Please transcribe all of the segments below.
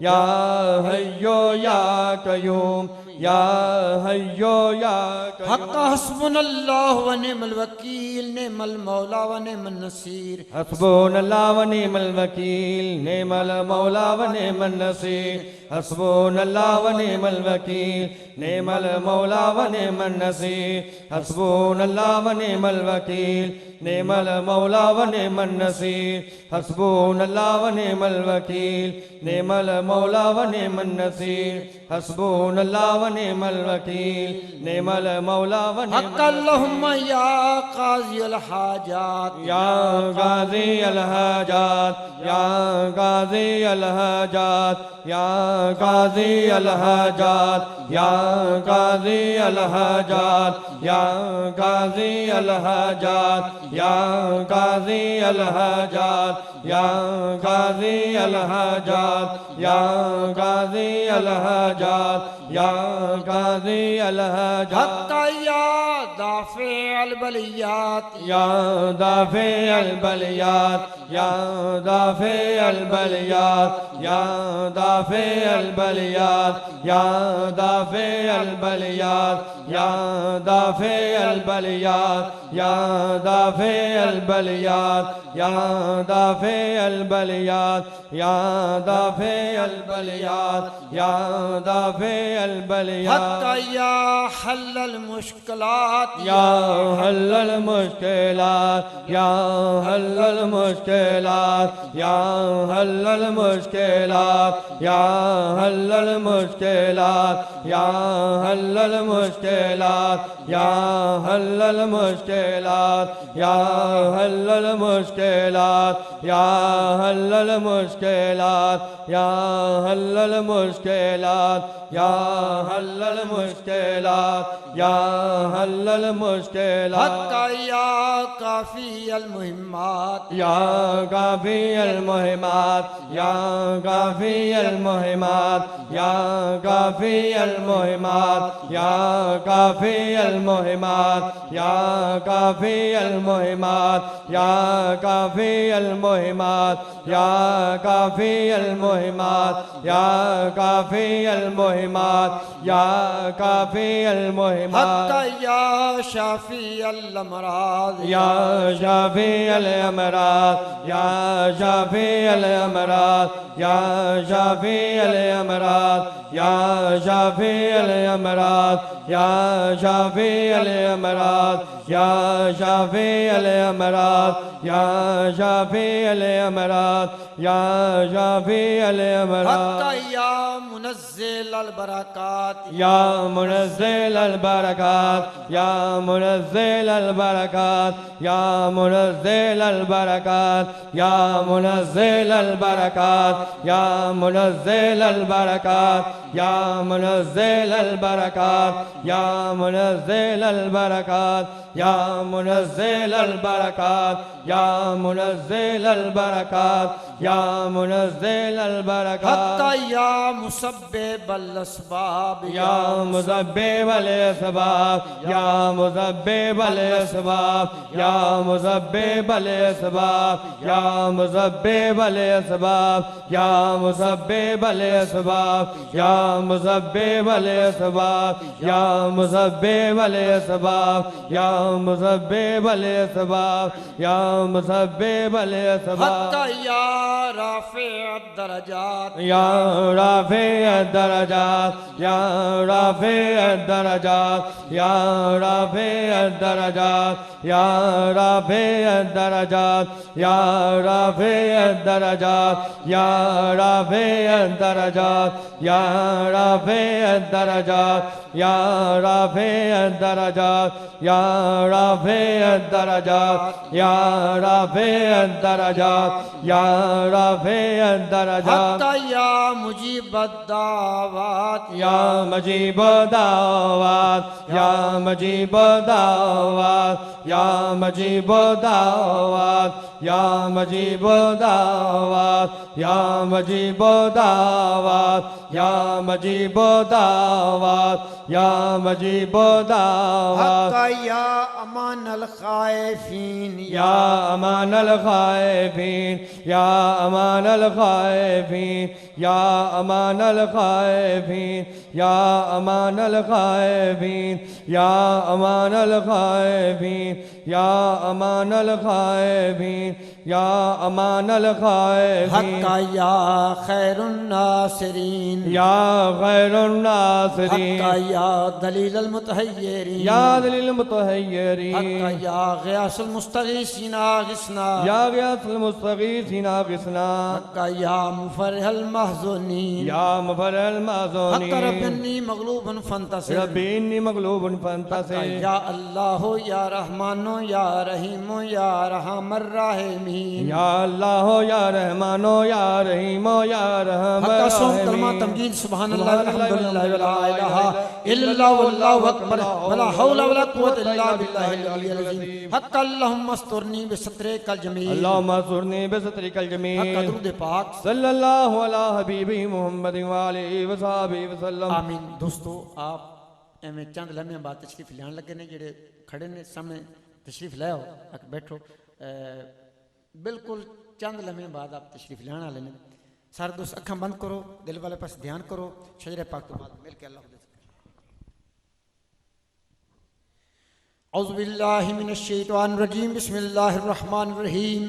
یا حیو یا قیوم یا حیو یا قیوم حق حسبنا اللہ و نعم الوکیل نعم المولا و نعم النصیر حسبنا اللہ و نعم الوکیل نعم المولا و نعم النصیر حسبنا اللہ و نعم الوکیل نعم المولا و نعم النصیر حسبنا اللہ و نعم الوکیل نعم المولا و نعم النصیر حسبنا اللہ و نعم الوکیل نعم المولا و نعم النصیر حسبنا اللہ و نعم الوکیل نعم المولا و نعم حق اللہم یا قاضی الحاجات یا قاضی الحاجات یا قاضی الحاجات یا قاضی الحاجات یا قاضی الحاجات یا قاضی الحاجات یا قاضی الحاجات یا قاضی الحاجات یا قاضی الحاجات یا قاضی الحاجات حق یا دافع البلیات یا دافع البلیات یا دافع البلیات یا دافع البلیات یا دافع البلیات یا دافع البلیات یا دافع البلیات یا دافع البلیات یا دافع البلیات یا دافع البلیات حق یا حل المشکلات یا حل المشکلات یا حل المشکلات یا حل المشکلات یا حل المشکلات یا حل المشکلات یا حل المشکلات یا حل المشکلات یا حل المشکلات یا حل المشکلات یا حل المشکلات یا حل المشکلات حق یا کافی المہمات یا کافی المہمات یا کافی المہمات یا کافی المہمات یا کافی المہمات یا کافی المہمات یا کافی المہمات یا کافی المہمات یا کافی المہمات یا کافی المہمات حق یا شافی الامراض یا شافی الامراض یا شافی الامراض یا شافی الامراض یا شافی الامراض یا شافی الامراض یا شافی الامراض یا شافی الامراض یا شافی الامراض حق یا منزل البرکات یا منزل البرکات یا منزل البرکات یا منزل البرکات یا منزل البرکات یا منزل البرکات یا منزل البرکات یا منزل البرکات یا منزل البرکات یا منزل البرکات یا منزل البرکات حق یا مسبب الاسباب یا مسبب الاسباب یا مسبب الاسباب یا مسبب الاسباب یا مسبب الاسباب یا مسبب الاسباب یا مسبب الاسباب یا مسبب الاسباب یا مسبب الاسباب یا مسبب الاسباب حق یا رافع الدرجات یا رافع الدرجات یا رافع الدرجات یا رافع الدرجات یا رافع الدرجات یا رافع الدرجات یا رافع الدرجات یا رافع الدرجات یا رافع الدرجات یا رافع الدرجات یا رافع الدرجات یا رافع الدرجات حق یا مجیب الدعوات یا مجیب الدعوات یا مجیب الدعوات یا مجیب الدعوات یا مجیب دعوات یا مجیب دعوات یا مجیب دعوات یا مجیب دعوات حق یا امان الخائفین یا امان الخائفین یا امان الخائفین یا امان الخائفین یا امان الخائفین یا امان الخائفین یا امان الخائفین یا امان الخائفین حق یا خیر الناصرین یا خیر الناصرین حق یا دلیل المتحیرین یا دلیل المتحیرین حق یا غیاث المستغیثین آغثنا یا غیاث المستغیثین آغثنا حق یا مفرح المحزونین یا مفرح المحزونین حق رب انی مغلوب فانتصر ربی انی مغلوب فانتصر یا اللہ یا رحمان یا رحیم یا ارحم الراحمین یا اللہ یا رحمان یا رحیم یا ارحم حق سوم کلمہ الراحمین تمجید سبحان اللہ والحمدللہ ولا الہ الا اللہ واللہ اکبر ولا حول ولا قوت الا باللہ العلی العظیم حق اللہم استرنی بسترک الجمیل اللہم انصرنی بسترک حق الجمیل درود پاک صلی اللہ علی حبیبی محمد وآلہ وصحبہ وسلم آمین دوستو آپ ایویں چند لمحے بعد تشریف لیان لگے نے جڑے کھڑے نے سامنے تشریف لے آؤ بیٹھو بالکل چند لمحے بعد آپ تشریف لیان والے نے سارے دوست اکھاں بند کرو دل والے پاس دھیان کرو شجر پاک تو بعد مل کے اللہ حافظ اعوذ باللہ من الشیطان الرجیم بسم اللہ الرحمن الرحیم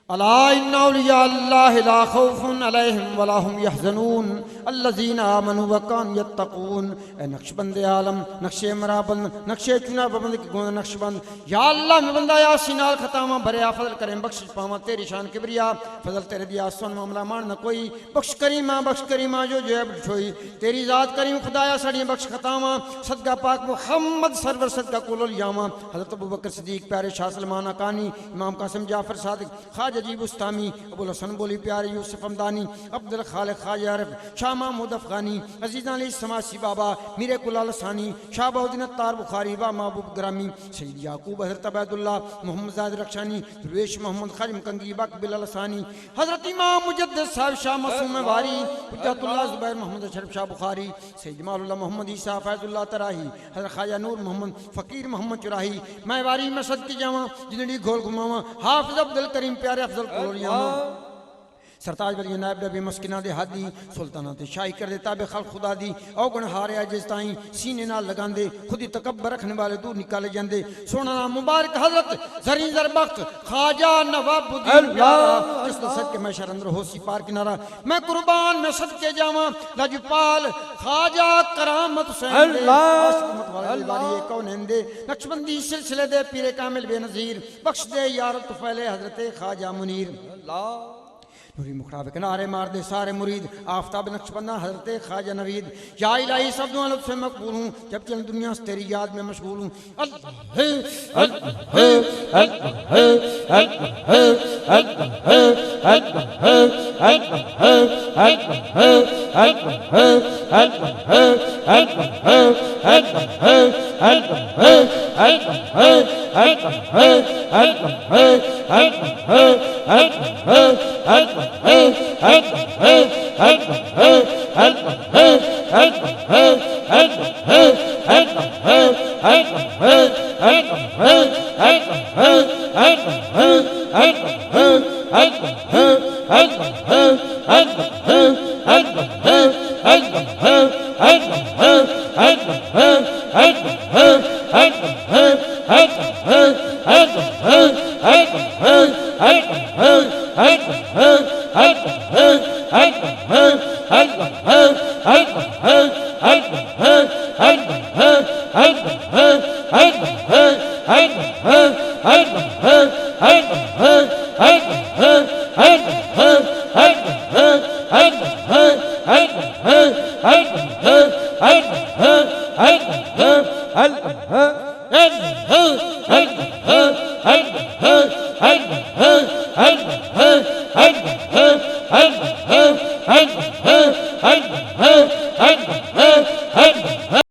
الا ان اولیاء اللہ لا خوف علیہم ولا هم يحزنون الذین آمنوا وكانوا يتقون اے نقش بند عالم نقش مرابند نقش چنا بند کی گون نقش بند یا اللہ میں بندہ یا سینال خطامہ بھریا فضل کریں بخش پاما تیری شان کبریا فضل تیرے دیا سن معاملہ مان نہ کوئی بخش کریمہ جو جیب چھوئی تیری ذات کریم خدایا سڑی بخش خطامہ صدقہ پاک محمد سرور صدقہ کول الیامہ حضرت ابوبکر صدیق پیارے شاہ سلمان اکانی امام قاسم جعفر صادق خواجہ عجیب استامی ابو الحسن بولی پیارے یوسف حمدانی عبد الخالق خواجہ عارف شاہ محمود افغانی عزیزان علی سماسی بابا میرے کلال ثانی شاہ بہودین الطار بخاری و محبوب گرامی سید یعقوب حضرت عبید اللہ محمد زاہد رخشانی درویش محمد خادم کنگی باقبل الثانی حضرت امام مجدد صاحب شاہ معصوم واری حجت اللہ زبیر محمد اشرف شاہ بخاری سید جمال اللہ محمد عیسیٰ فیض اللہ تراہی حضرت خواجہ نور محمد فقیر محمد چراہی میں واری میں صدقی جاواں جنڈی گھول گھماواں حافظ عبد الکریم پیارے افضل قلولیاں سرتاج ولی نائب نبی مسکنہ دے حدی سلطانات شاہی کر دے تابع خلق خدا دی اوگن ہارے عجز تائیں سینے نال لگان دے خودی تکبر رکھنے والے دور نکالے جاندے سونا نام مبارک حضرت زرین زربخت خواجہ نواب الدین پیارا جس نے صدقے میں شہر اندر ہو سی پار کنارا میں قربان میں صدقے جاواں لجپال خواجہ کرامت حسین دے عاشق متوالد باری کونین دے نقشبندی سلسلے دے پیر کامل بے نظیر بخش دے یارت فیلے حضرت خواجہ منیر نوری مخراب کنارے مار دے سارے مرید آفتاب نقشبندہ حضرت خواجہ نوید یا الہی سب دعا لطف سے مقبول ہوں جب چل دنیا سے تیری یاد میں مشغول ہوں